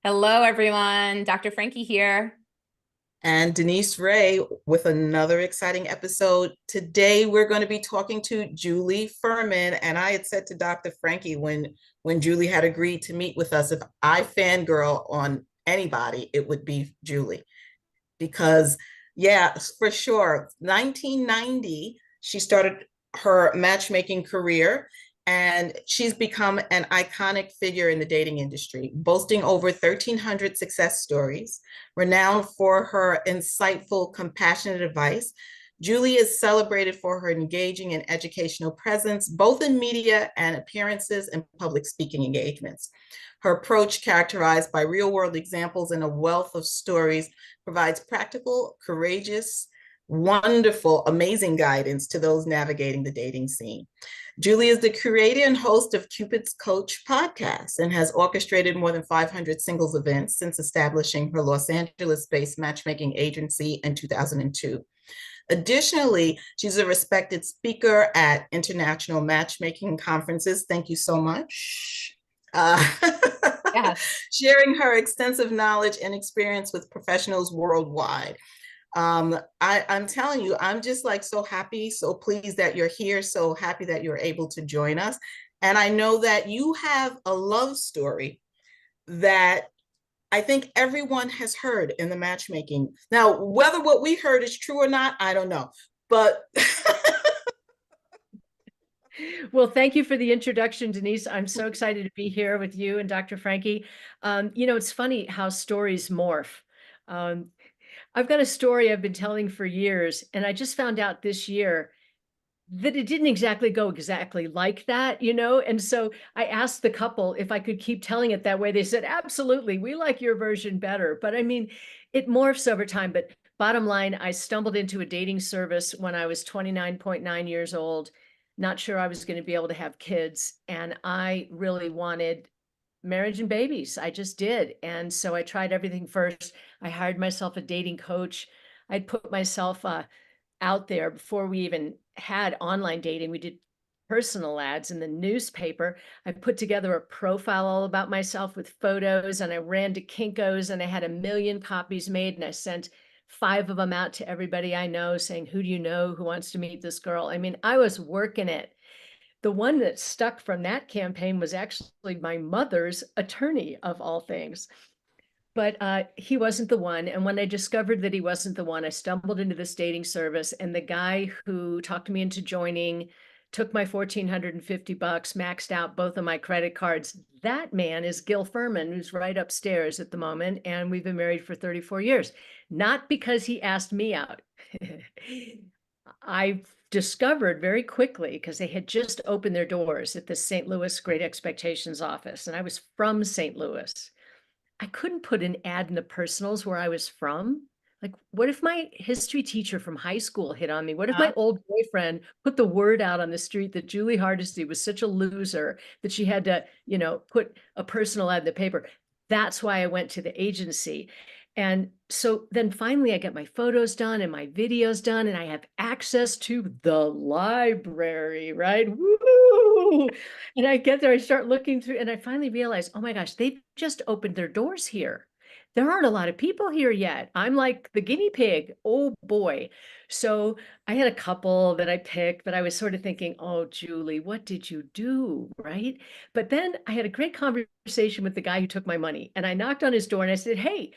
Hello, everyone. Dr. Frankie here. And Denise Ray with another exciting episode. Today, we're going to be talking to Julie Ferman. And I had said to Dr. Frankie when Julie had agreed to meet with us, if I fangirl on anybody, it would be Julie. Because, yeah, for sure, 1990, she started her matchmaking career. And she's become an iconic figure in the dating industry, boasting over 1,300 success stories. Renowned for her insightful, compassionate advice, Julie is celebrated for her engaging and educational presence, both in media and appearances and public speaking engagements. Her approach, characterized by real world examples and a wealth of stories, provides practical, courageous, wonderful, amazing guidance to those navigating the dating scene. Julie is the creator and host of Cupid's Coach podcast and has orchestrated more than 500 singles events since establishing her Los Angeles-based matchmaking agency in 2002. Additionally, she's a respected speaker at international matchmaking conferences. Thank you so much. Uh, Yes. Sharing her extensive knowledge and experience with professionals worldwide. I'm telling you, I'm just like so happy, so pleased that you're here, so happy that you're able to join us. And I know that you have a love story that I think everyone has heard in the matchmaking. Now, whether what we heard is true or not, I don't know. But Well, thank you for the introduction, Denise. I'm so excited to be here with you and Dr. Frankie. It's funny how stories morph. Um, I've got a story I've been telling for years, and I just found out this year that it didn't exactly go exactly like that, And so I asked the couple if I could keep telling it that way. They said, absolutely, we like your version better. But I mean, it morphs over time. But bottom line, I stumbled into a dating service when I was 29.9 years old, not sure I was going to be able to have kids. And I really wanted marriage and babies. I just did. And so I tried everything first. I hired myself a dating coach. I'd put myself out there before we even had online dating. We did personal ads in the newspaper. I put together a profile all about myself with photos, and I ran to Kinko's, and I had 1,000,000 copies made, and I sent 5 of them out to everybody I know saying, who do you know who wants to meet this girl? I mean, I was working it. The one that stuck from that campaign was actually my mother's attorney, of all things. But he wasn't the one. And when I discovered that he wasn't the one, I stumbled into this dating service, and the guy who talked me into joining took my $1,450, maxed out both of my credit cards. That man is Gil Ferman, who's right upstairs at the moment. And we've been married for 34 years, not because he asked me out. I discovered very quickly, because they had just opened their doors at the St. Louis Great Expectations office, and I was from St. Louis. I couldn't put an ad in the personals where I was from. Like, what if my history teacher from high school hit on me? What if my old boyfriend put the word out on the street that Julie Hardesty was such a loser that she had to, put a personal ad in the paper? That's why I went to the agency. And so then finally I get my photos done and my videos done, and I have access to the library, right? Woo! And I get there, I start looking through, and I finally realize, oh my gosh, they've just opened their doors here. There aren't a lot of people here yet. I'm like the guinea pig. Oh boy. So I had a couple that I picked, but I was sort of thinking, oh, Julie, what did you do? Right. But then I had a great conversation with the guy who took my money, and I knocked on his door and I said, hey,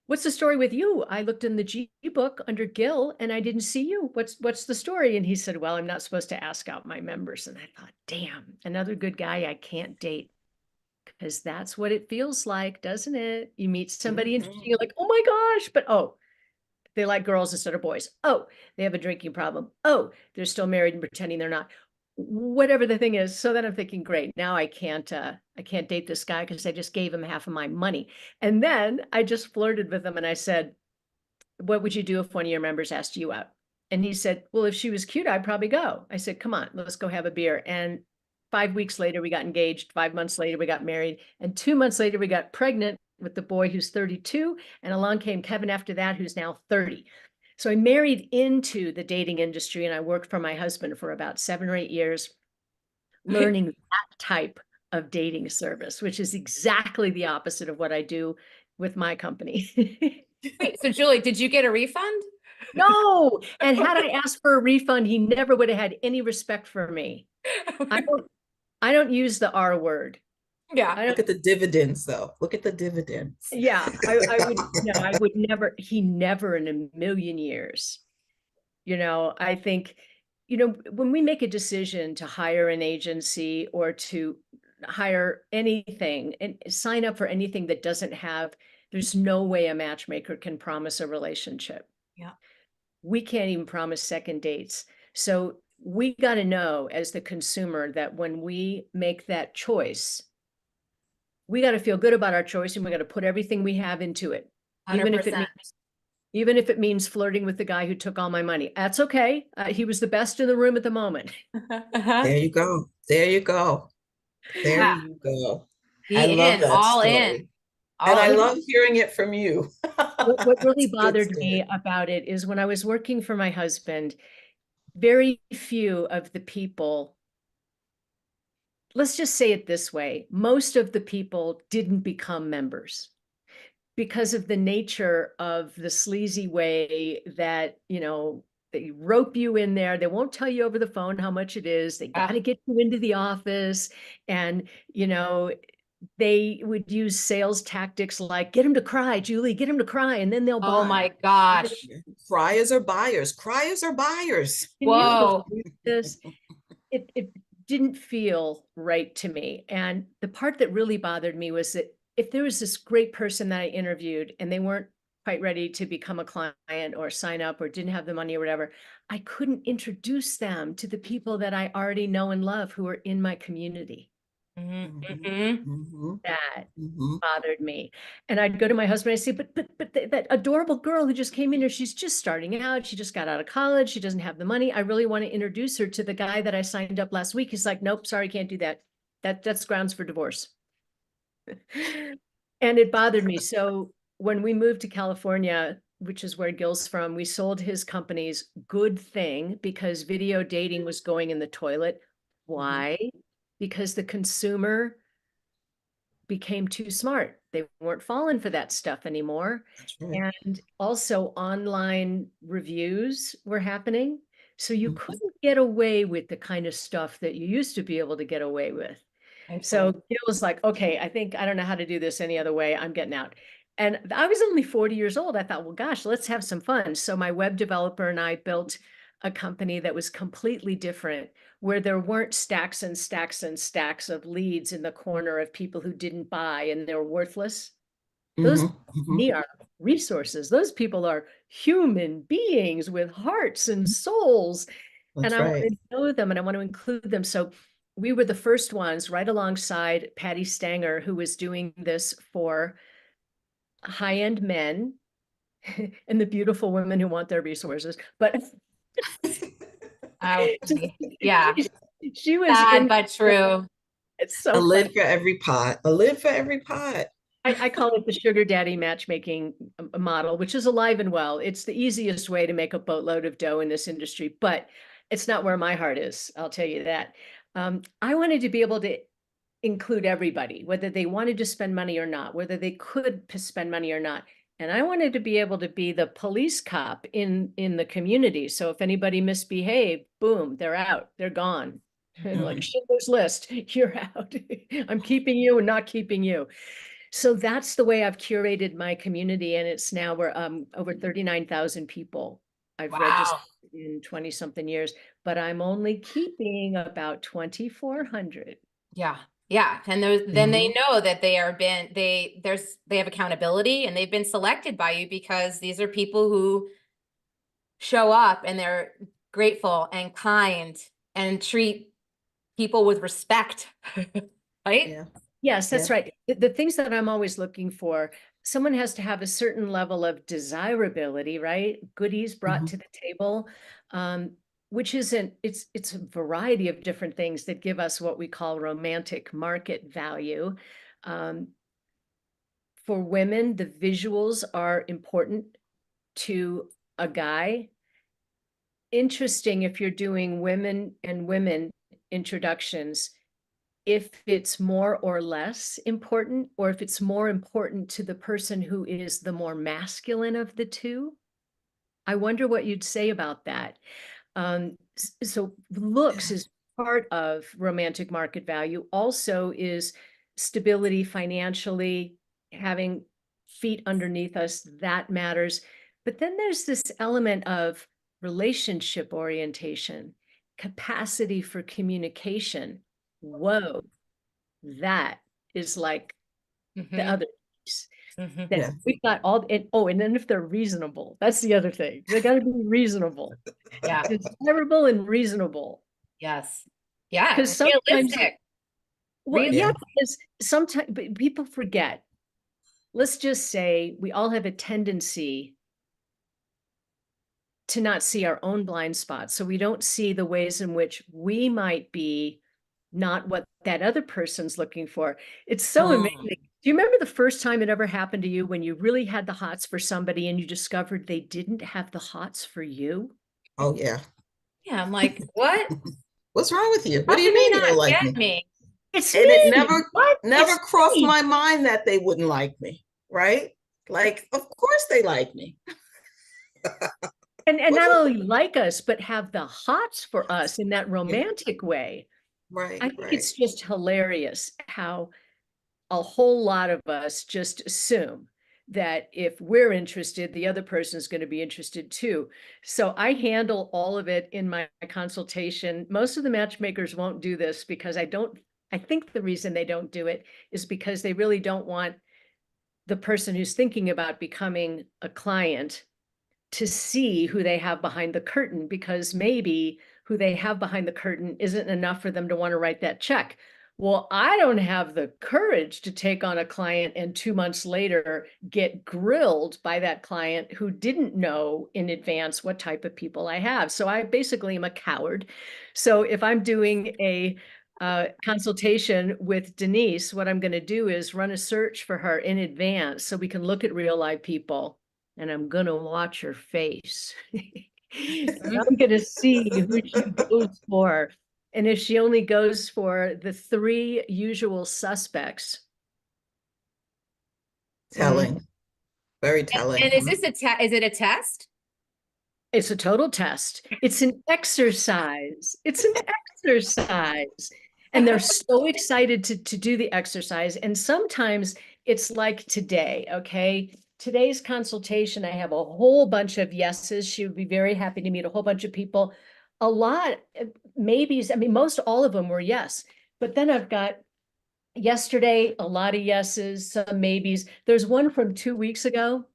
what's the story with you? I looked in the G book under Gil and I didn't see you. What's the story? And he said, well, I'm not supposed to ask out my members. And I thought, damn, another good guy I can't date. Because that's what it feels like, doesn't it? You meet somebody and mhm. you're like, oh my gosh, but oh, they like girls instead of boys. Oh, they have a drinking problem. Oh, they're still married and pretending they're not. Whatever the thing is. So then I'm thinking, great, now I can't date this guy because I just gave him half of my money. And then I just flirted with him and I said, what would you do if one of your members asked you out? And he said, well, if she was cute, I'd probably go. I said, come on, let's go have a beer. And 5 weeks later, we got engaged. 5 months later, we got married. And 2 months later, we got pregnant with the boy who's 32. And along came Kevin after that, who's now 30. So I married into the dating industry, and I worked for my husband for about 7 or 8 years, learning that type of dating service, which is exactly the opposite of what I do with my company. Wait, so Julie, did you get a refund? No, and had I asked for a refund, he never would have had any respect for me. I don't use the R word. Yeah. I don't. Look at the dividends, though. Look at the dividends. Yeah, I would no, I would never. He never in a million years. I think, when we make a decision to hire an agency or to hire anything and sign up for anything that doesn't have, there's no way a matchmaker can promise a relationship. Yeah. We can't even promise second dates. So we got to know as the consumer that when we make that choice, we got to feel good about our choice and we got to put everything we have into it, even if it 100%. means flirting with the guy who took all my money. That's okay. He was the best in the room at the moment. There you go. There you go. There Yeah. you go. I Be love in, that all in, story. And all I in. love hearing it from you. What really It's a good bothered me story. about it is when I was working for my husband, very few of the people, let's just say it this way, most of the people didn't become members because of the nature of the sleazy way that, they rope you in there. They won't tell you over the phone how much it is. They got to get you into the office. And, they would use sales tactics like, get them to cry, Julie, get them to cry, and then they'll Oh buy. my gosh. Criers are buyers. Criers are buyers. Can you Whoa. believe this? It didn't feel right to me. And the part that really bothered me was that if there was this great person that I interviewed and they weren't quite ready to become a client or sign up or didn't have the money or whatever, I couldn't introduce them to the people that I already know and love who are in my community. Mm-hmm. Mhm, Mm-hmm. mhm, That mhm. bothered me. And I'd go to my husband, I say, but that adorable girl who just came in here, she's just starting out. She just got out of college. She doesn't have the money. I really want to introduce her to the guy that I signed up last week. He's like, nope, sorry, can't do that. That's grounds for divorce. And it bothered me. So when we moved to California, which is where Gil's from, we sold his company's good thing because video dating was going in the toilet. Why? Because the consumer became too smart. They weren't falling for that stuff anymore. That's right. And also online reviews were happening. So you Mhm. couldn't get away with the kind of stuff that you used to be able to get away with. So Gil was like, okay, I don't know how to do this any other way. I'm getting out. And I was only 40 years old. I thought, well, gosh, let's have some fun. So my web developer and I built a company that was completely different, where there weren't stacks and stacks and stacks of leads in the corner of people who didn't buy and they're worthless. Those Mhm, mhm. are resources. Those people are human beings with hearts and souls. And That's I want right. to know them and I want to include them. So we were the first ones right alongside Patty Stanger, who was doing this for high-end men and the beautiful women who want their resources. But Yeah. she was Sad in, but true. it's A so funny. lid for every pot. A lid for every pot. I call it the sugar daddy matchmaking model, which is alive and well. It's the easiest way to make a boatload of dough in this industry, but it's not where my heart is. I'll tell you that. I wanted to be able to include everybody, whether they wanted to spend money or not, whether they could spend money or not. And I wanted to be able to be the police cop in the community. So if anybody misbehaved, boom, they're out, they're gone. Like Mhm. Schindler's List, you're out. I'm keeping you and not keeping you. So that's the way I've curated my community. And it's now we're over 39,000 people I've registered Wow. in 20 something years, but I'm only keeping about 2,400. Yeah. Yeah. And then they Mhm. know that they have accountability and they've been selected by you because these are people who show up and they're grateful and kind and treat people with respect. Right? Yeah. Yes, that's Yeah. right. The things that I'm always looking for, someone has to have a certain level of desirability, right? Goodies brought Mhm. to the table, um, which isn't, it's a variety of different things that give us what we call romantic market value. Um, for women, the visuals are important to a guy. Interesting if you're doing women and women introductions, if it's more or less important, or if it's more important to the person who is the more masculine of the two. I wonder what you'd say about that. So looks is part of romantic market value, also is stability financially, having feet underneath us, that matters. But then there's this element of relationship orientation, capacity for communication. Whoa, that is like the Mhm, other piece. mhm. That Yeah. we've got all, and oh, and then if they're reasonable, that's the other thing. They got to be reasonable, Yeah, desirable and reasonable. yes. Yeah, Because sometimes, realistic. well, Real, yeah, Yeah. because sometimes people forget. Let's just say we all have a tendency to not see our own blind spots. So we don't see the ways in which we might be not what that other person's looking for. It's so amazing. Do you remember the first time it ever happened to you when you really had the hots for somebody and you discovered they didn't have the hots for you? Oh, yeah. yeah, I'm like, what? What's wrong with you? What How do can you they mean you don't not like get me? me? It's And it me. What? never It's crossed me. my mind that they wouldn't like me, right? Like, of course they like me. And What's not it? only like us, but have the hots for us in that Yeah, romantic way. right, I think right. it's just hilarious how a whole lot of us just assume that if we're interested, the other person is going to be interested too. So I handle all of it in my consultation. Most of the matchmakers won't do this because I think the reason they don't do it is because they really don't want the person who's thinking about becoming a client to see who they have behind the curtain, because maybe who they have behind the curtain isn't enough for them to want to write that check. Well, I don't have the courage to take on a client and 2 months later get grilled by that client who didn't know in advance what type of people I have. So I basically am a coward. So if I'm doing a consultation with Denise, what I'm going to do is run a search for her in advance so we can look at real live people, and I'm going to watch her face. Mhm. I'm going to see who she goes for. And if she only goes for the 3 usual suspects, Telling, very telling. And is this is it a test? it's a total test. It's an exercise. It's an exercise. And they're so excited to do the exercise. And sometimes it's like today, okay? Today's consultation, I have a whole bunch of yeses. She would be very happy to meet a whole bunch of people. A lot, maybes, I mean, most all of them were yes. But then I've got yesterday, a lot of yeses, some maybes. There's one from 2 weeks ago,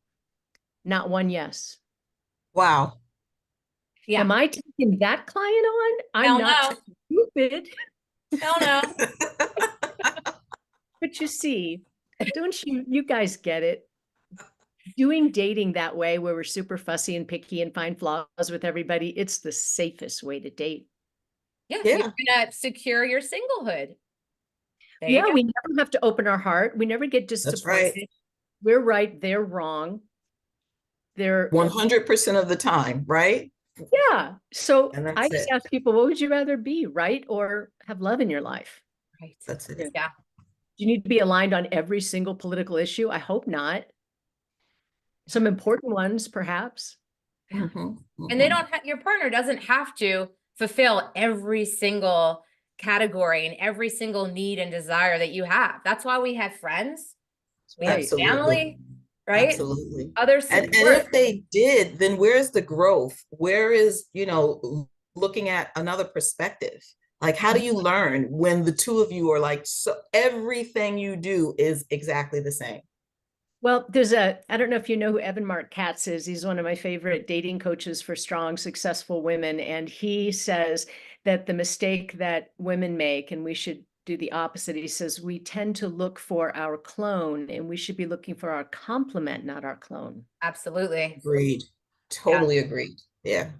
not one yes. Wow. Yeah. Am I taking that client on? I'm Hell not no. stupid. Hell no. But you see, don't you guys get it? Doing dating that way, where we're super fussy and picky and find flaws with everybody, it's the safest way to date. Yeah, you're Yeah, gonna secure your singlehood. There you Yeah, go. we never have to open our heart. We never get that's right. disappointed. We're right, they're wrong. They're, 100% of the time, right? yeah. So And I that's just it. ask people, what would you rather be, right? Or have love in your life? Right. That's Yeah. it. Yeah. Do you need to be aligned on every single political issue? I hope not. Some important ones, perhaps. Mhm, And they mhm. don't your partner doesn't have to fulfill every single category and every single need and desire that you have. That's why we have friends, we have Right. Absolutely. family, right? Absolutely. Other And support. if they did, then where's the growth? Where is, looking at another perspective? Like, how do you learn when the two of you are like, so everything you do is exactly the same? Well, I don't know if you know who Evan Mark Katz is. He's one of my favorite dating coaches for strong, successful women. And he says that the mistake that women make, and we should do the opposite. He says we tend to look for our clone and we should be looking for our complement, not our clone. Absolutely. Agreed. Yeah. Totally agreed. Yeah.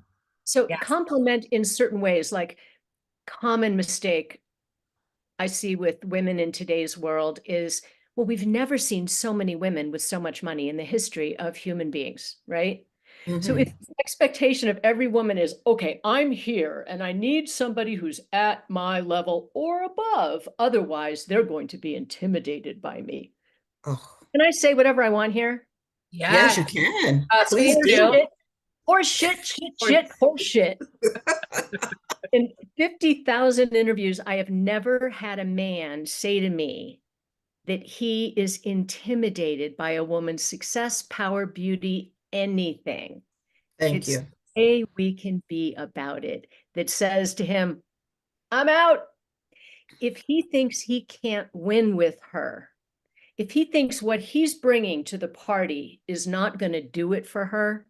So Yes. complement in certain ways, like common mistake I see with women in today's world is, well, we've never seen so many women with so much money in the history of human beings, right? So Mhm. if the expectation of every woman is, okay, I'm here and I need somebody who's at my level or above, otherwise they're going to be intimidated by me. Oh, Can I say whatever I want here? yes, Yeah. you can. Please Please do. do. Horse shit, horse shit. In 50,000 interviews, I have never had a man say to me that he is intimidated by a woman's success, power, beauty, anything. Thank It's you. the way we can be about it that says to him, I'm out. If he thinks he can't win with her, if he thinks what he's bringing to the party is not going to do it for her,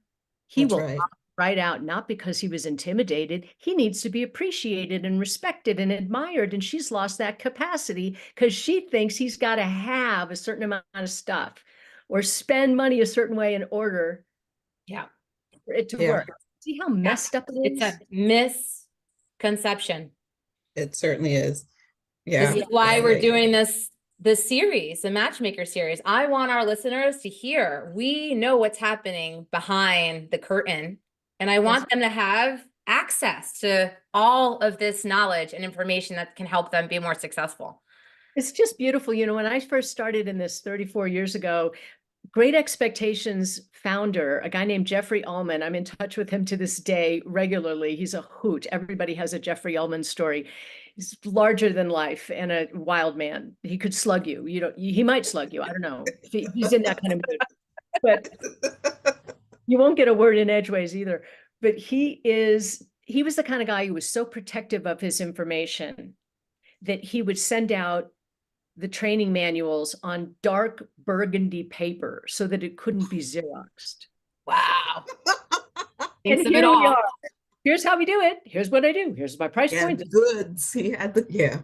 he That's will right. opt right out, not because he was intimidated. He needs to be appreciated and respected and admired. And she's lost that capacity because she thinks he's got to have a certain amount of stuff or spend money a certain way in order Yeah. for it to Yeah, work. See how messed up it It's is? a misconception. it certainly is. This Yeah. is why Yeah, we're yeah, yeah. doing this series, the Matchmaker series. I want our listeners to hear, we know what's happening behind the curtain, and I want them to have access to all of this knowledge and information that can help them be more successful. It's just beautiful. You know, when I first started in this 34 years ago, Great Expectations founder, a guy named Jeffrey Ullman, I'm in touch with him to this day regularly. He's a hoot. Everybody has a Jeffrey Ullman story. He's larger than life and a wild man. He could slug you. You know, he might slug you. I don't know if he's in that kind of mood, but you won't get a word in edgeways either. But he was the kind of guy who was so protective of his information that he would send out the training manuals on dark burgundy paper so that it couldn't be Xeroxed. Wow. And Thinks of it here we all. are. Here's how we do it. Here's what I do. Here's my price Yeah, point. the goods. He had the, yeah.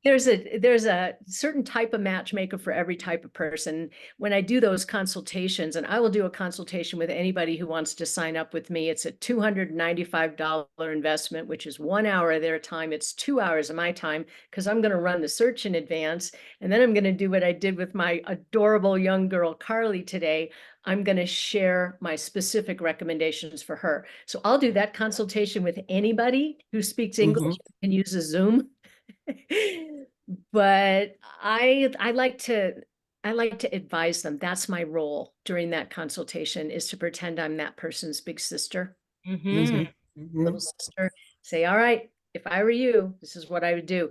There's a certain type of matchmaker for every type of person. When I do those consultations, and I will do a consultation with anybody who wants to sign up with me, it's a $295 investment, which is 1 hour of their time. It's 2 hours of my time because I'm going to run the search in advance. And then I'm going to do what I did with my adorable young girl, Carly, today. I'm going to share my specific recommendations for her. So I'll do that consultation with anybody who speaks English and uses Zoom. But I like to advise them. That's my role during that consultation, is to pretend I'm that person's big sister, Mm-hmm. little sister. Say, all right, if I were you, this is what I would do.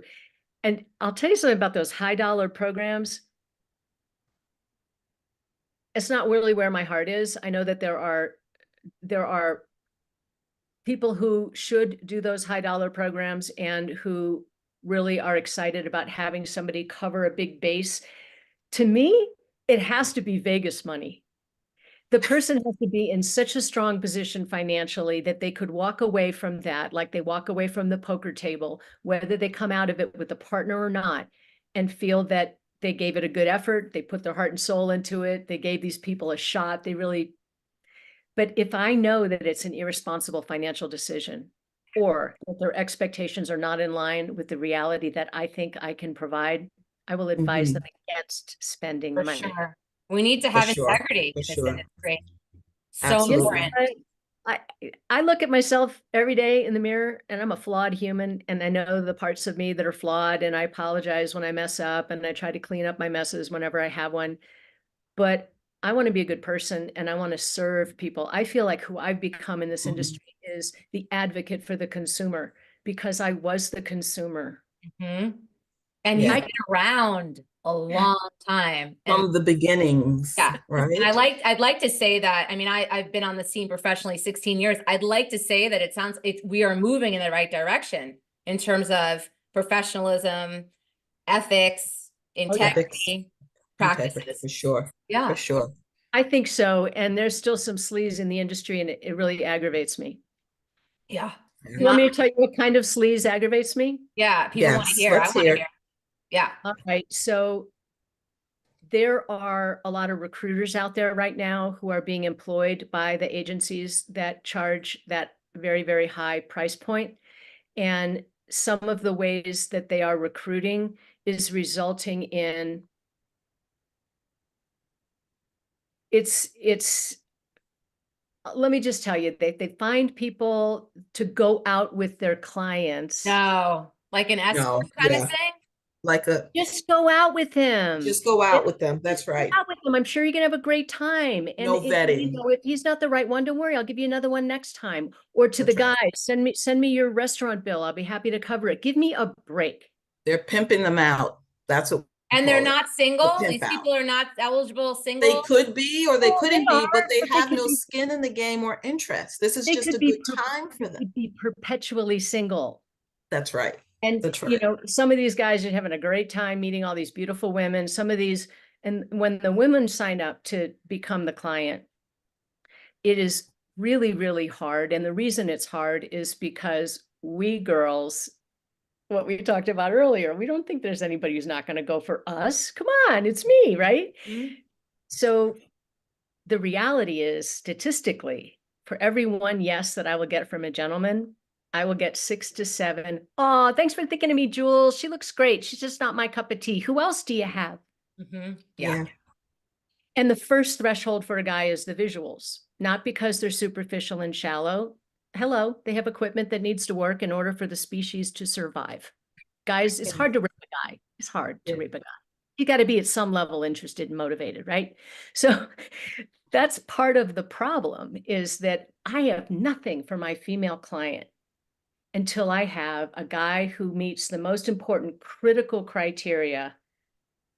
And I'll tell you something about those high dollar programs. It's not really where my heart is. I know that there are people who should do those high dollar programs and who really are excited about having somebody cover a big base. To me, it has to be Vegas money. The person has to be in such a strong position financially that they could walk away from that, like they walk away from the poker table, whether they come out of it with a partner or not, and feel that they gave it a good effort, they put their heart and soul into it, they gave these people a shot, they really. But if I know that it's an irresponsible financial decision, or that their expectations are not in line with the reality that I think I can provide, I will advise them against spending the For money. sure. We need to For have sure. integrity For in this sure. industry. So You know, Absolutely. important. I look at myself every day in the mirror and I'm a flawed human, and I know the parts of me that are flawed, and I apologize when I mess up, and I try to clean up my messes whenever I have one. But I want to be a good person and I want to serve people. I feel like who I've become in this industry is the advocate for the consumer, because I was the consumer. Mm-hmm. And you've Yeah. been around a long time. And From the beginnings, yeah, and right? I'd like to say that, I mean, I've been on the scene professionally 16 years. I'd like to say that we are moving in the right direction in terms of professionalism, ethics, Ethics, integrity, integrity, practices. for sure. Yeah. For sure. I think so. And there's still some sleaze in the industry, and it really aggravates me. Yeah. You want me to tell you what kind of sleaze aggravates me? Yeah. People want to Yes, hear. I let's want to hear. hear. Yeah. All right. So there are a lot of recruiters out there right now who are being employed by the agencies that charge that very, very high price point. And some of the ways that they are recruiting is resulting in it's let me just tell you, they find people to go out with their clients. No, like an escort No, kind of yeah, thing? like Just go out with him. just go out with them. That's Just go right. out with him. I'm sure you're gonna have a great time. And No vetting. if he's not the right one, don't worry. I'll give you another one next time. Or to the That's right. guys, send me your restaurant bill. I'll be happy to cover it. Give me a break. They're pimping them out. That's what we And they're call it. not The single? pimp These out. people are not eligible They single? could be or they Oh, they couldn't be, but are, they but have no skin in the game or interest. This is they just could a be good time for them. perpetually single. That's right. And That's you right. know, some of these guys are having a great time meeting all these beautiful women. Some of these, and when the women sign up to become the client, it is really, really hard. And the reason it's hard is because we girls, what we talked about earlier, we don't think there's anybody who's not going to go for us. Come on, it's me, right? Mhm. So the reality is, statistically, for every one yes that I will get from a gentleman, I will get 6 to 7. Oh, thanks for thinking of me, Jules. She looks great. She's just not my cup of tea. Who else do you have? Yeah. Yeah. And the first threshold for a guy is the visuals, not because they're superficial and shallow. Hello, they have equipment that needs to work in order for the species to survive. Guys, it's hard to rape a guy. It's hard to Yeah. rape a guy. You got to be at some level interested and motivated, right? So that's part of the problem, is that I have nothing for my female client until I have a guy who meets the most important critical criteria,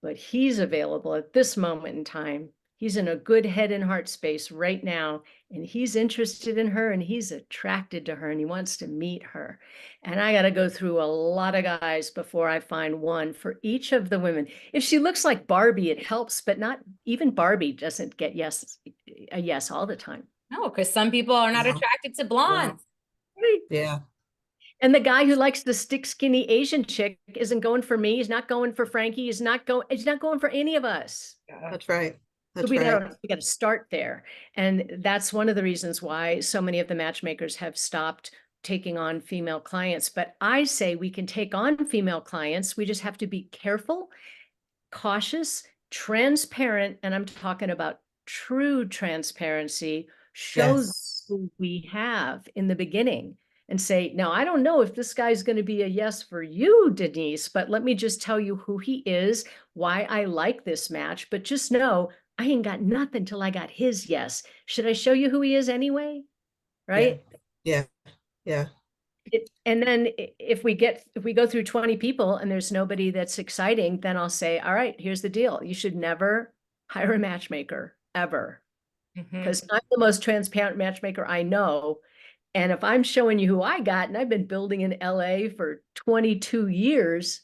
but he's available at this moment in time. He's in a good head and heart space right now, and he's interested in her and he's attracted to her and he wants to meet her. And I got to go through a lot of guys before I find one for each of the women. If she looks like Barbie, it helps, but not even Barbie doesn't get a yes all the time. No, because some people are not Wow. attracted to Wow. blondes. Yeah. And the guy who likes the stick skinny Asian chick isn't going for me. He's not going for Frankie. He's not going for any of us. That's right. So That's we right. got to start there. And that's one of the reasons why so many of the matchmakers have stopped taking on female clients. But I say we can take on female clients. We just have to be careful, cautious, transparent, and I'm talking about true transparency. Show Yes. who we have in the beginning and say, now, I don't know if this guy's going to be a yes for you, Denise, but let me just tell you who he is, why I like this match. But just know I ain't got nothing till I got his yes. Should I show you who he is anyway? Right? Yeah. Yeah. And then if we go through 20 people and there's nobody that's exciting, then I'll say, all right, here's the deal. You should never hire a matchmaker ever, because I'm the most transparent matchmaker I know. And if I'm showing you who I got, and I've been building in LA for 22 years,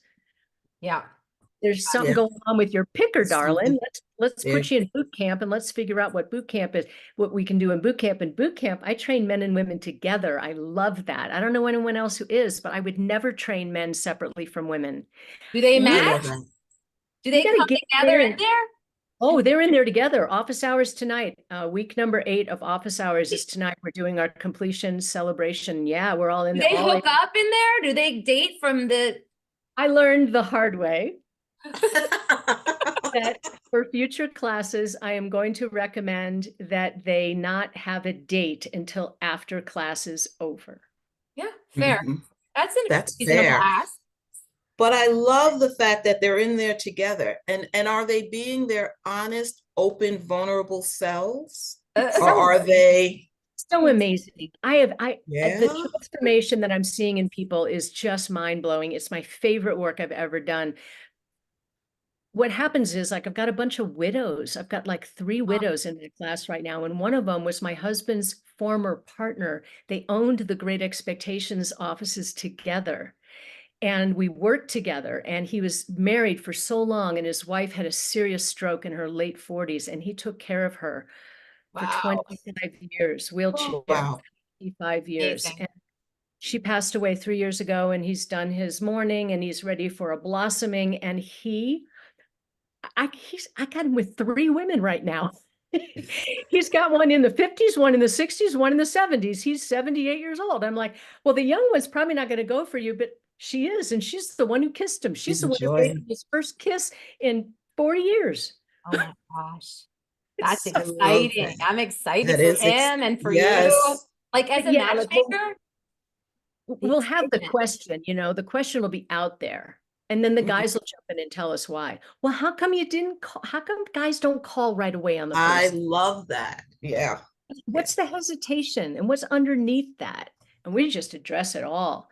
Yeah. there's something Yeah. going on with your picker, darling. Something. Let's Yeah. put you in boot camp and let's figure out what boot camp is, what we can do in boot camp. In boot camp, I train men and women together. I love that. I don't know anyone else who is, but I would never train men separately from women. Do they I love match? that. Do they gotta come get together there. in there? Oh, they're in there together. Office hours tonight. Week number 8 of office hours is tonight. We're doing our completion celebration. Yeah, we're all in Do there. they hook up in there? Do they date from the? I learned the hard way that for future classes, I am going to recommend that they not have a date until after class is over. Yeah, fair. Mhm. That's a That's reasonable fair. ask. But I love the fact that they're in there together. And are they being their honest, open, vulnerable selves? It's Or are they? so amazing. The Yeah. transformation that I'm seeing in people is just mind blowing. It's my favorite work I've ever done. What happens is, like, I've got a bunch of widows. I've got like 3 widows in my class right now. And one of them was my husband's former partner. They owned the Great Expectations offices together. And we worked together, and he was married for so long, and his wife had a serious stroke in her late 40s, and he took care of her for Wow. 25 years, wheelchair, Oh, wow. 25 years. Amazing. And she passed away 3 years ago, and he's done his mourning and he's ready for a blossoming. And I got him with 3 women right now. He's got one in the 50s, one in the 60s, one in the 70s. He's 78 years old. I'm like, well, the young one's probably not going to go for you, but she is. And she's the one who kissed him. She's He's the one who gave him enjoying. his first kiss in 40 years. Oh my gosh. That's I love exciting. that. I'm excited That for is him and for you. yes. Like as a Yeah, like matchmaker, the we'll have the excitement. question, the question will be out there. And then the Mhm. guys will jump in and tell us why. Well, how come you didn't call? How come guys don't call right away on the I first? love that. Yeah. What's the hesitation and what's underneath that? And we just address it all.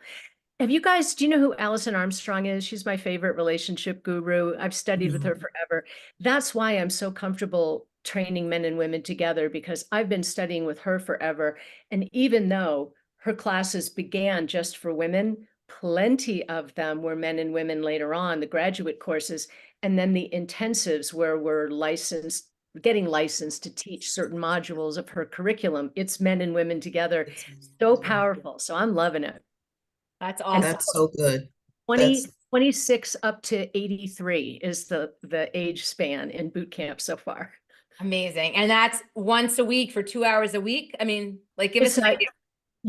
Do you know who Alison Armstrong is? She's my favorite relationship guru. I've studied with her Mhm. forever. That's why I'm so comfortable training men and women together, because I've been studying with her forever. And even though her classes began just for women, plenty of them were men and women later on, the graduate courses, and then the intensives where we're getting licensed to teach certain modules of her curriculum. It's men and women together. So powerful. So I'm loving it. That's And awesome. That's so good. 20, That's 26 up to 83 is the age span in boot camp so far. Amazing. And that's once a week for 2 hours a week. I mean, like give us It's an idea.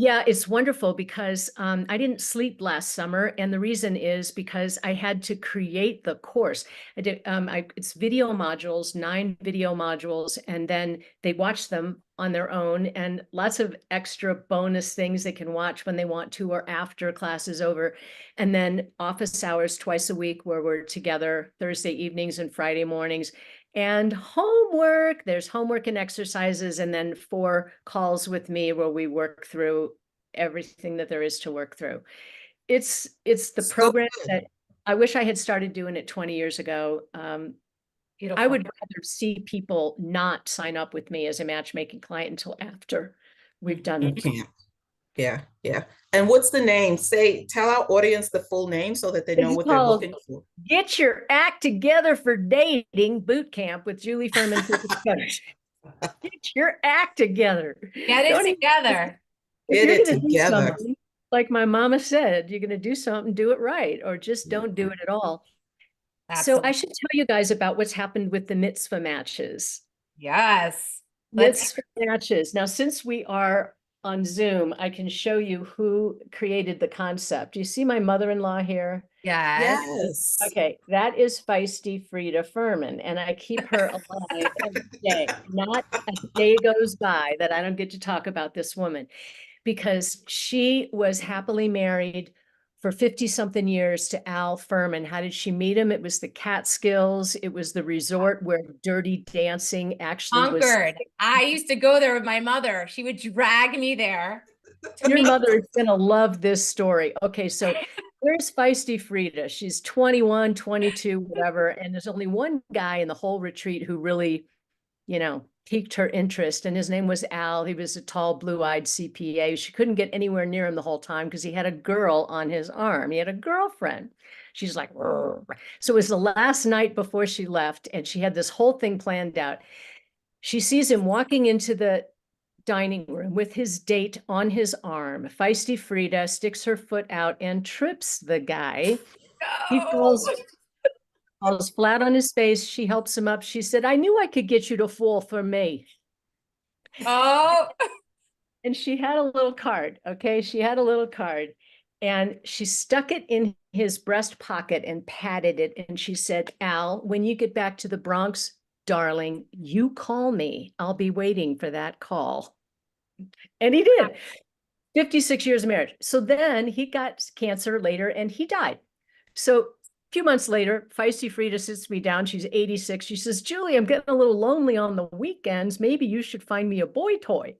Yeah, it's wonderful because I didn't sleep last summer, and the reason is because I had to create the course. It's video modules, 9 video modules, and then they watch them on their own, and lots of extra bonus things they can watch when they want to or after class is over. And then office hours twice a week where we're together Thursday evenings and Friday mornings. And homework, there's homework and exercises, and then 4 calls with me where we work through everything that there is to work through. It's the so program good. that I wish I had started doing it 20 years ago. I Beautiful. would rather see people not sign up with me as a matchmaking client until after we've done You it. can't. Yeah, yeah. And what's the name? Tell our audience the full name so that they know It's what they're called looking for. Get Your Act Together for Dating Boot Camp with Julie Ferman. Get your act together. Get it Don't even, together. if Get you're it going to do together. something, like my mama said, you're going to do something, do it right, or just don't do it at all. So I Absolutely. should tell you guys about what's happened with the mitzvah matches. Yes. Let's Mitzvah matches. Now, since we are on Zoom, I can show you who created the concept. Do you see my mother-in-law here? yes. Yes. Okay, that is feisty Frida Ferman, and I keep her alive every day. Not a day goes by that I don't get to talk about this woman, because she was happily married for 50-something years to Al Ferman. How did she meet him? It was the Catskills. It was the resort where Dirty Dancing actually was. Conquered. I used to go there with my mother. She would drag me there to Your meet. mother is going to love this story. Okay, so where's feisty Frida? She's 21, 22, whatever. And there's only one guy in the whole retreat who really, piqued her interest. And his name was Al. He was a tall, blue-eyed CPA. She couldn't get anywhere near him the whole time because he had a girl on his arm. He had a girlfriend. She's like, "Rrr." So it was the last night before she left, and she had this whole thing planned out. She sees him walking into the dining room with his date on his arm. Feisty Frida sticks her foot out and trips the guy. He No. falls flat on his face. She helps him up. She said, I knew I could get you to fall for me. Oh, And she had a little card. Okay. She had a little card and she stuck it in his breast pocket and patted it. And she said, Al, when you get back to the Bronx, darling, you call me. I'll be waiting for that call. And he did. 56 years of marriage. So then he got cancer later and he died. So a few months later, Feisty Frida sits me down. She's 86. She says, Julie, I'm getting a little lonely on the weekends. Maybe you should find me a boy toy.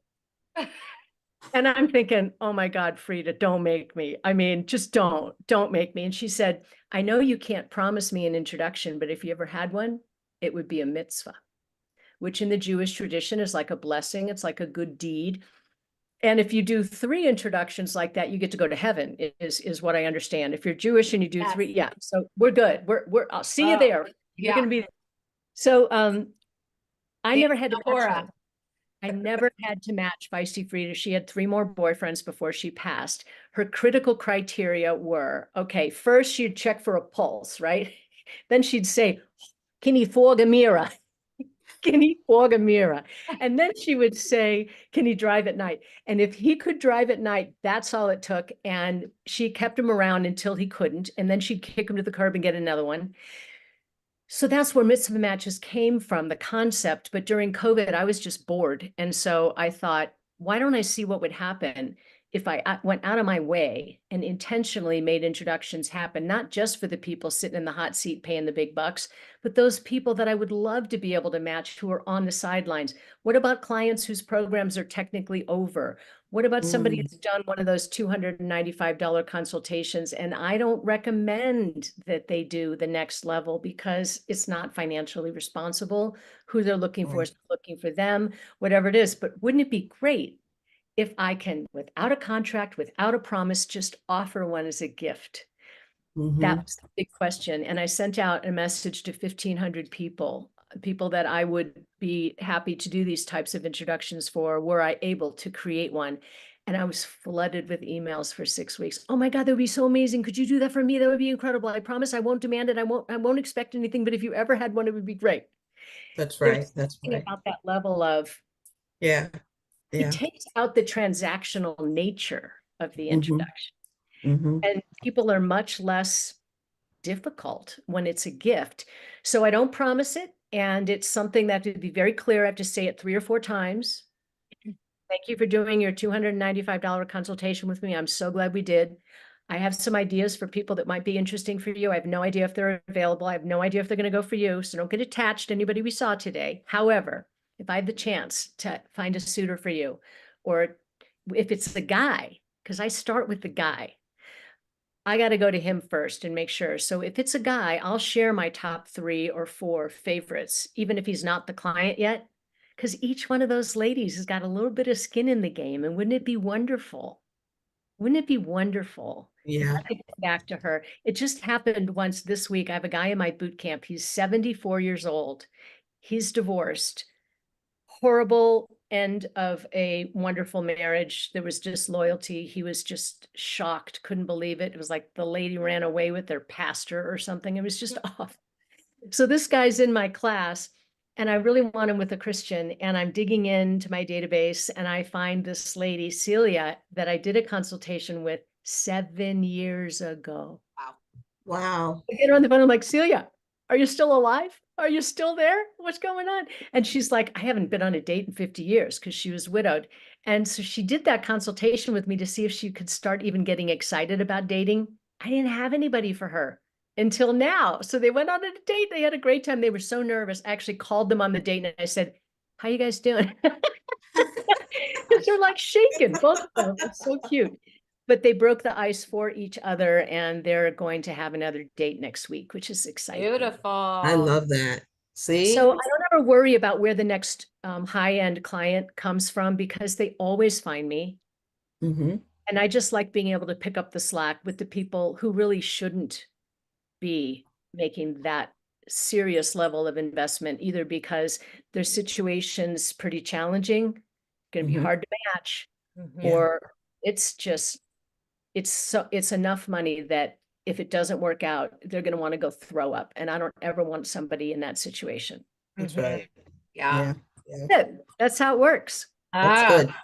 And I'm thinking, oh my God, Frida, don't make me. I mean, just don't make me. And she said, I know you can't promise me an introduction, but if you ever had one, it would be a mitzvah, which in the Jewish tradition is like a blessing. It's like a good deed. And if you do 3 introductions like that, you get to go to heaven, is what I understand. If you're Jewish and you do yes. 3, yeah. So we're good. I'll see you Oh, there. You're yeah. going to be there. So I The never had to match Torah. her. I never had to match Feisty Frida. She had 3 more boyfriends before she passed. Her critical criteria were, okay, first she'd check for a pulse, right? Then she'd say, can he fog a mirror? Can he fog a mirror? And then she would say, can he drive at night? And if he could drive at night, that's all it took. And she kept him around until he couldn't. And then she'd kick him to the curb and get another one. So that's where Mitzvah Matches came from, the concept. But during COVID, I was just bored. And so I thought, why don't I see what would happen if I went out of my way and intentionally made introductions happen, not just for the people sitting in the hot seat paying the big bucks, but those people that I would love to be able to match who are on the sidelines. What about clients whose programs are technically over? What about somebody who's done one of those $295 consultations? And I don't recommend that they do the next level because it's not financially responsible. Who they're looking for is looking for them, whatever it is. But wouldn't it be great if I can, without a contract, without a promise, just offer one as a gift? That was the big question. And I sent out a message to 1,500 people that I would be happy to do these types of introductions for, were I able to create one. And I was flooded with emails for 6 weeks. Oh my God, that would be so amazing. Could you do that for me? That would be incredible. I promise I won't demand it. I won't expect anything, but if you ever had one, it would be great. That's There's right. That's something right. about that level of, Yeah. it Yeah. takes out the transactional nature of the Mhm. introduction. And people are much less difficult when it's a gift. So I don't promise it. And it's something that to be very clear, I have to say it 3 or 4 times. Thank you for doing your $295 consultation with me. I'm so glad we did. I have some ideas for people that might be interesting for you. I have no idea if they're available. I have no idea if they're going to go for you. So don't get attached to anybody we saw today. However, if I have the chance to find a suitor for you, or if it's the guy, because I start with the guy, I got to go to him first and make sure. So if it's a guy, I'll share my top 3 or 4 favorites, even if he's not the client yet, because each one of those ladies has got a little bit of skin in the game. And wouldn't it be wonderful? Wouldn't it be wonderful if Yeah. I could get back to her? It just happened once this week. I have a guy in my boot camp. He's 74 years old. He's divorced. Horrible end of a wonderful marriage. There was disloyalty. He was just shocked, couldn't believe it. It was like the lady ran away with their pastor or something. It was just off. So this guy's in my class, and I really want him with a Christian. And I'm digging into my database, and I find this lady, Celia, that I did a consultation with 7 years ago. Wow. Wow. I get her on the phone. I'm like, Celia, are you still alive? Are you still there? What's going on? And she's like, I haven't been on a date in 50 years because she was widowed. And so she did that consultation with me to see if she could start even getting excited about dating. I didn't have anybody for her until now. So they went on a date. They had a great time. They were so nervous. I actually called them on the date and I said, how you guys doing? Because they're like shaking, both of them. It's so cute. But they broke the ice for each other, and they're going to have another date next week, which is exciting. Beautiful. I love that. See? So I don't ever worry about where the next high-end client comes from because they always find me. Mhm. And I just like being able to pick up the slack with the people who really shouldn't be making that serious level of investment, either because their situation's pretty challenging, going to be Mhm. hard to match, Yeah. or it's just, it's enough money that if it doesn't work out, they're going to want to go throw up. And I don't ever want somebody in that situation. That's right. Yeah. Yeah. Good. That's how it works. That's Ah, good.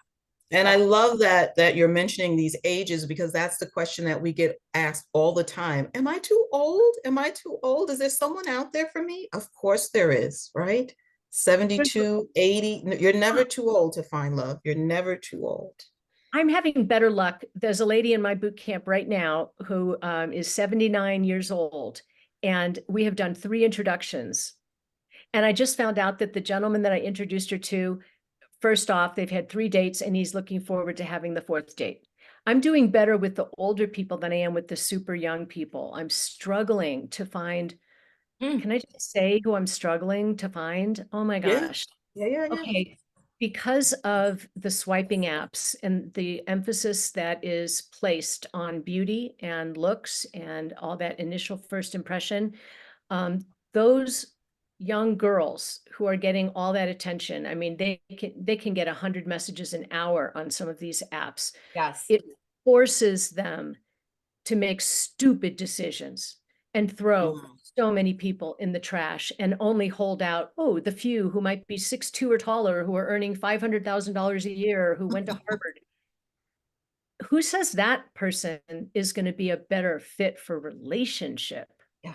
And I love that you're mentioning these ages, because that's the question that we get asked all the time. Am I too old? Am I too old? Is there someone out there for me? Of course there is, right? 72, 80. You're never too old to find love. You're never too old. I'm having better luck. There's a lady in my boot camp right now who is 79 years old, and we have done 3 introductions. And I just found out that the gentleman that I introduced her to, first off, they've had 3 dates, and he's looking forward to having the 4th date. I'm doing better with the older people than I am with the super young people. I'm struggling to find, can I just say who I'm struggling to find? Oh my Yeah. gosh. Yeah. Okay, because of the swiping apps and the emphasis that is placed on beauty and looks and all that initial first impression, those young girls who are getting all that attention, I mean, they can get 100 messages an hour on some of these apps. yes. It forces them to make stupid decisions and throw so many people in the trash and only hold out, oh, the few who might be 6'2" or taller, who are earning $500,000 a year, who went to Harvard. Who says that person is going to be a better fit for relationship? Yeah.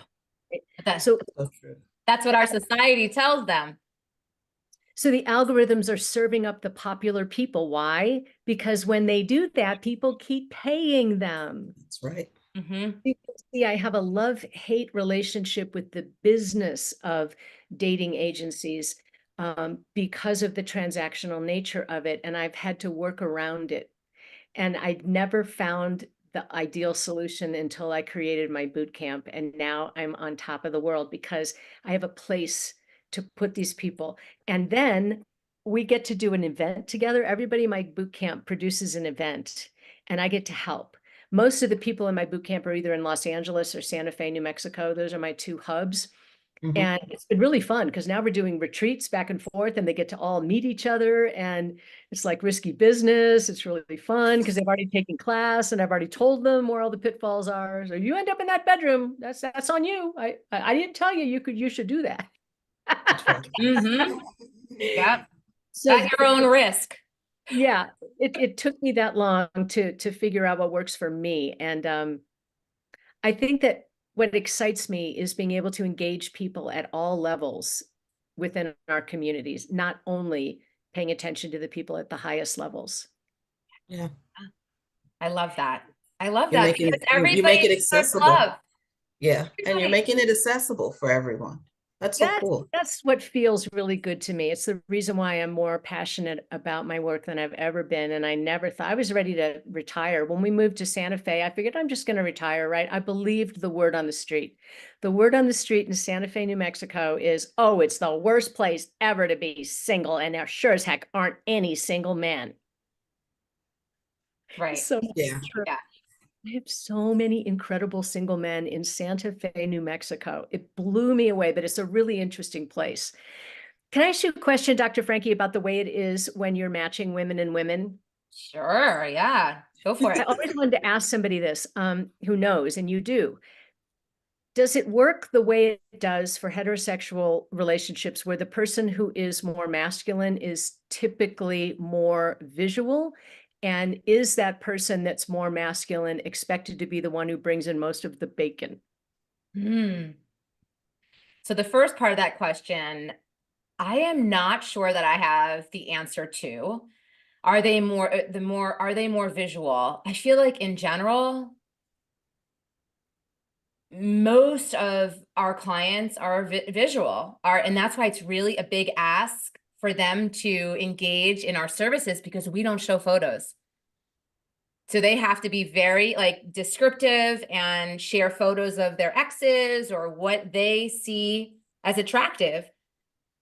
Right? That, So So true. That's what our society tells them. So the algorithms are serving up the popular people. Why? Because when they do that, people keep paying them. That's right. Mm-hmm. You can see I have a love-hate relationship with the business of dating agencies because of the transactional nature of it, and I've had to work around it. And I'd never found the ideal solution until I created my boot camp. And now I'm on top of the world because I have a place to put these people. And then we get to do an event together. Everybody in my boot camp produces an event and I get to help. Most of the people in my boot camp are either in Los Angeles or Santa Fe, New Mexico. Those are my two hubs. And it's been really fun because now we're doing retreats back and forth and they get to all meet each other and it's like risky business. It's really fun because they've already taken class and I've already told them where all the pitfalls are. So you end up in that bedroom, that's on you. I didn't tell you you should do that. That's right. Mm-hmm. Yep. So At your own risk. yeah, it took me that long to figure out what works for me. And I think that what excites me is being able to engage people at all levels within our communities, not only paying attention to the people at the highest levels. Yeah. I love that. I love You're that making because you make everybody it deserves accessible. love. Yeah. And you're Everybody. making it accessible for everyone. That's so cool. That's what feels really good to me. It's the reason why I'm more passionate about my work than I've ever been. And I never thought I was ready to retire. When we moved to Santa Fe, I figured I'm just going to retire, right? I believed the word on the street. The word on the street in Santa Fe, New Mexico is, oh, it's the worst place ever to be single. And there sure as heck aren't any single men. Right. So Yeah. true. Yeah. I have so many incredible single men in Santa Fe, New Mexico. It blew me away, but it's a really interesting place. Can I ask you a question, Dr. Frankie, about the way it is when you're matching women and women? Sure. Yeah. Go for I it. always wanted to ask somebody this, who knows, and you do. Does it work the way it does for heterosexual relationships where the person who is more masculine is typically more visual? And is that person that's more masculine expected to be the one who brings in most of the bacon? Hmm. So the first part of that question, I am not sure that I have the answer to. Are they more visual? I feel like in general, most of our clients are visual, and that's why it's really a big ask for them to engage in our services because we don't show photos. So they have to be very like descriptive and share photos of their exes or what they see as attractive.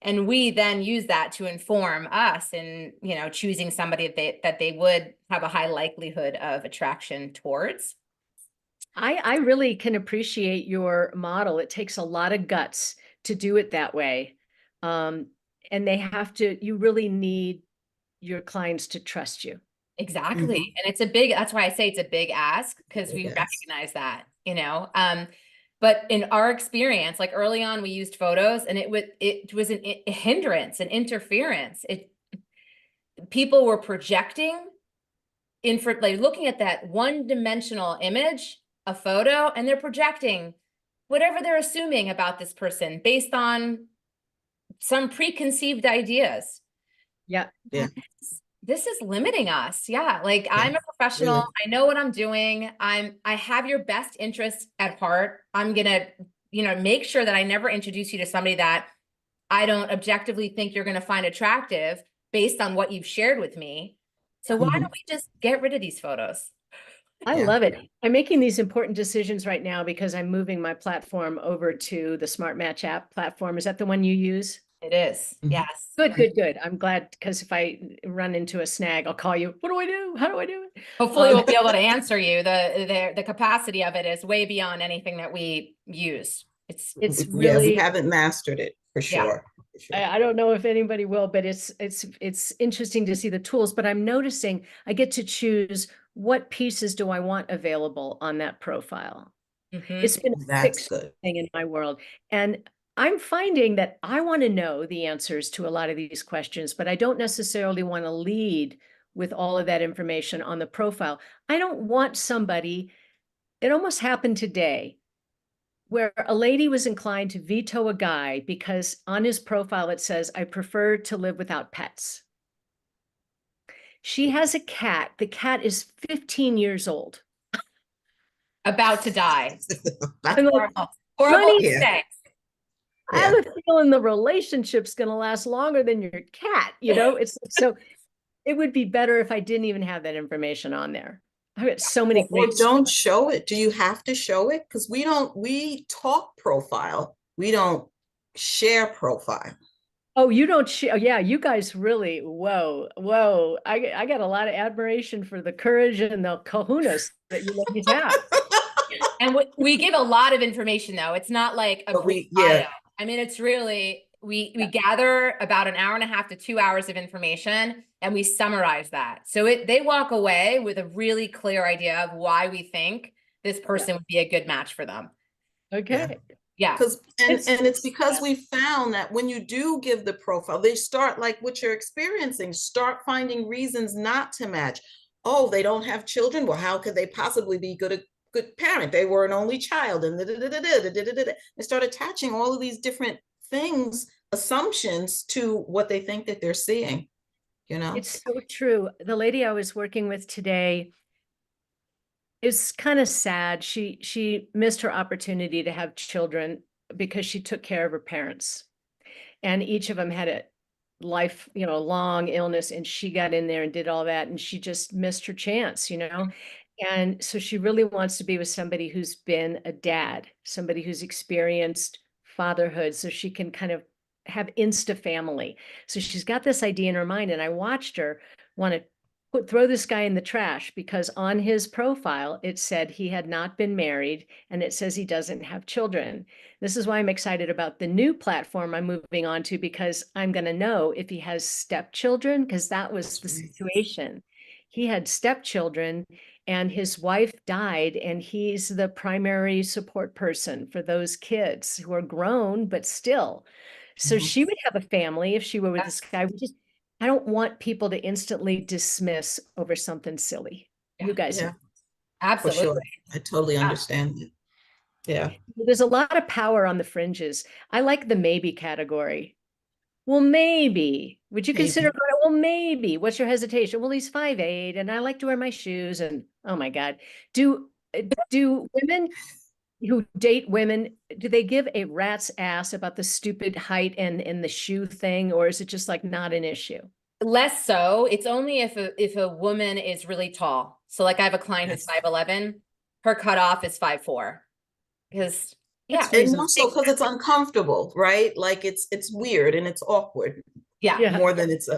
And we then use that to inform us in, choosing somebody that they would have a high likelihood of attraction towards. I really can appreciate your model. It takes a lot of guts to do it that way. And you really need your clients to trust you. Exactly. And that's why I say it's a big ask because we recognize that, but in our experience, like early on, we used photos and it was a hindrance, an interference. People were projecting like looking at that one-dimensional image, a photo, and they're projecting whatever they're assuming about this person based on some preconceived ideas. Yeah. Yeah. This is limiting us. Yeah. Like I'm a professional. Really. I know what I'm doing. I have your best interests at heart. I'm going to, make sure that I never introduce you to somebody that I don't objectively think you're going to find attractive based on what you've shared with me. So why don't we just get rid of these photos? I love it. I'm making these important decisions right now because I'm moving my platform over to the Smart Match app platform. Is that the one you use? It is. Yes. Good. I'm glad because if I run into a snag, I'll call you. What do I do? How do I do it? Hopefully we'll be able to answer you. The capacity of it is way beyond anything that we use. It's really, we haven't mastered it for sure. I don't know if anybody will, but it's interesting to see the tools, but I'm noticing I get to choose what pieces do I want available on that profile. It's been a fixed thing in my world. And I'm finding that I want to know the answers to a lot of these questions, but I don't necessarily want to lead with all of that information on the profile. I don't want somebody, it almost happened today. where a lady was inclined to veto a guy because on his profile it says, I prefer to live without pets. She has a cat. The cat is 15 years old. About to die. I'm like, Horrible. Horrible honey, to Yeah. say. I have a feeling the relationship's going to last longer than your cat. It's so it would be better if I didn't even have that information on there. I got so many Or great. don't show it. Do you have to show it? Because we talk profile. We don't share profile. Oh, you don't share. Yeah, you guys really, whoa, whoa. I got a lot of admiration for the courage and the kahunas that you ladies have. And we give a lot of information though. It's not like a But brief yeah. bio. I mean, it's really, we gather about an hour and a half to 2 hours of information and we summarize that. So they walk away with a really clear idea of why we think this person would be a good match for them. Okay. Yeah. Because it's because we found that when you do give the profile, they start like what you're experiencing, start finding reasons not to match. Oh, they don't have children. Well, how could they possibly be good parent? They were an only child, and they start attaching all of these different things, assumptions to what they think that they're seeing. It's so true. The lady I was working with today is kind of sad. She missed her opportunity to have children because she took care of her parents. And each of them had a life, long illness, and she got in there and did all that, and she just missed her chance. And so she really wants to be with somebody who's been a dad, somebody who's experienced fatherhood, so she can kind of have insta family. So she's got this idea in her mind, and I watched her want to throw this guy in the trash because on his profile it said he had not been married and it says he doesn't have children. This is why I'm excited about the new platform I'm moving on to, because I'm going to know if he has stepchildren, because that was the situation. He had stepchildren and his wife died, and he's the primary support person for those kids who are grown, but still. So she would have a family if she were with this guy. I don't want people to instantly dismiss over something silly. You guys, Yeah, for Absolutely. sure. I totally understand it. Yeah. There's a lot of power on the fringes. I like the maybe category. Well, maybe. Would you consider Maybe. going, well, maybe. What's your hesitation? Well, he's 5'8" and I like to wear my shoes. And oh my God. Do women who date women, do they give a rat's ass about the stupid height and the shoe thing, or is it just like not an issue? Less so. It's only if a woman is really tall. So like I have a client who's 5'11", her cutoff is 5'4". Because And also because it's uncomfortable, right? Like it's weird and it's awkward. Yeah. More than it's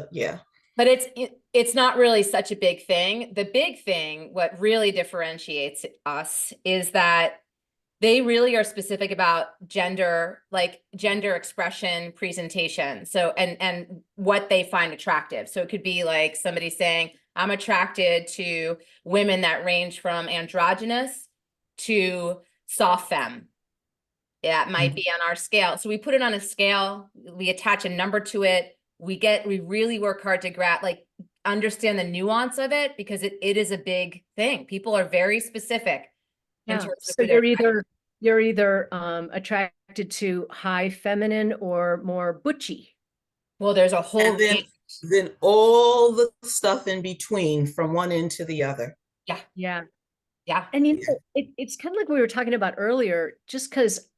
But it's not really such a big thing. The big thing, what really differentiates us, is that they really are specific about gender expression, presentation. So, and what they find attractive. So it could be like somebody saying, I'm attracted to women that range from androgynous to soft femme. That might be on our scale. So we put it on a scale, we attach a number to it. We really work hard to understand the nuance of it, because it is a big thing. People are very specific. Yeah. So you're either attracted to high feminine or more butchy. Well, there's a whole then all the stuff in between from one end to the other. Yeah. Yeah. Yeah. And it's kind of like we were talking about earlier, just because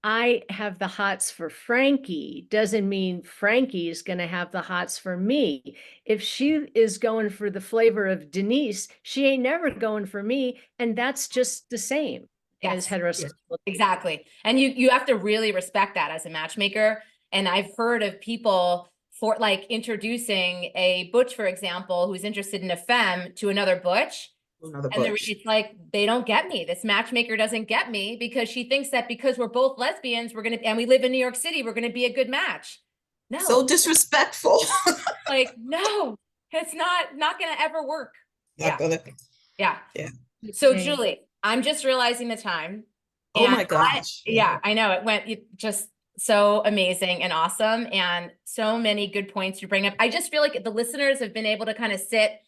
I have the hots for Frankie doesn't mean Frankie is going to have the hots for me. If she is going for the flavor of Denise, she ain't never going for me. And that's just the same as heterosexual. Exactly. And you have to really respect that as a matchmaker. And I've heard of people for like introducing a butch, for example, who's interested in a femme to another butch. It's like, they don't get me. This matchmaker doesn't get me because she thinks that because we're both lesbians, and we live in New York City, we're going to be a good match. No. So disrespectful. Like, no, it's not going to ever work. Yeah. So Julie, I'm just realizing the time. Oh my gosh. I know it went just so amazing and awesome, and so many good points you bring up. I just feel like the listeners have been able to kind of sit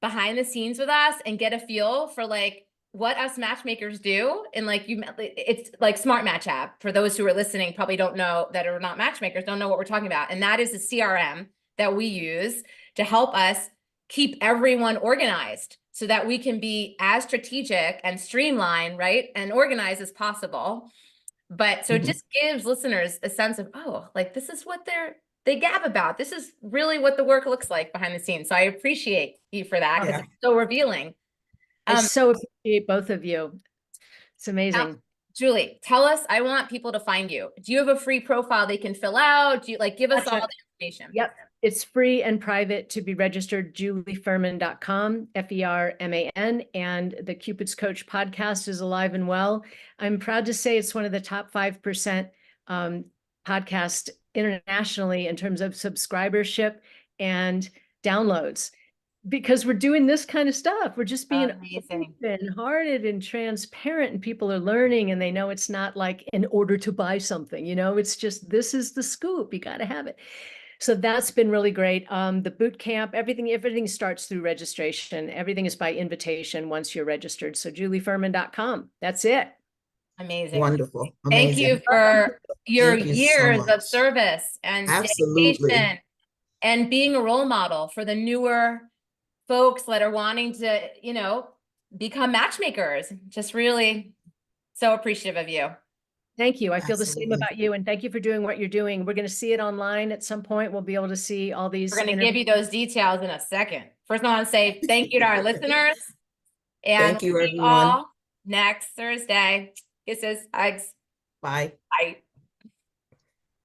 behind the scenes with us and get a feel for like what us matchmakers do, and like it's like Smart Match app. For those who are listening, probably don't know, that are not matchmakers, don't know what we're talking about. And that is a CRM that we use to help us keep everyone organized so that we can be as strategic and streamlined, right, and organized as possible. But so it just gives listeners a sense of, oh, like this is what they gab about. This is really what the work looks like behind the scenes. So I appreciate you for that, because Yeah. it's so revealing. I so appreciate both of you. It's amazing. Julie, tell us, I want people to find you. Do you have a free profile they can fill out? Do you give us all the information? Yep. It's free and private to be registered, julieferman.com, Ferman, and the Cupid's Coach podcast is alive and well. I'm proud to say it's one of the top 5% podcast internationally in terms of subscribership and downloads, because we're doing this kind of stuff. We're just being open-hearted and transparent, and people are learning, and they know it's not like in order to buy something, it's just, this is the scoop. You got to have it. So that's been really great. The boot camp, everything starts through registration. Everything is by invitation once you're registered. So julieferman.com. That's it. Amazing. Wonderful. Thank Amazing. you for your Thank you so years of much. service and Absolutely. dedication, and being a role model for the newer folks that are wanting to, become matchmakers. Just really so appreciative of you. Thank you. I feel the same Absolutely. about you. And thank you for doing what you're doing. We're going to see it online at some point. We'll be able to see all these. We're going to give you those details in a second. First, I want to say thank you to our listeners. And Thank you, we'll see everyone. all next Thursday. Kisses, hugs. Bye. Bye.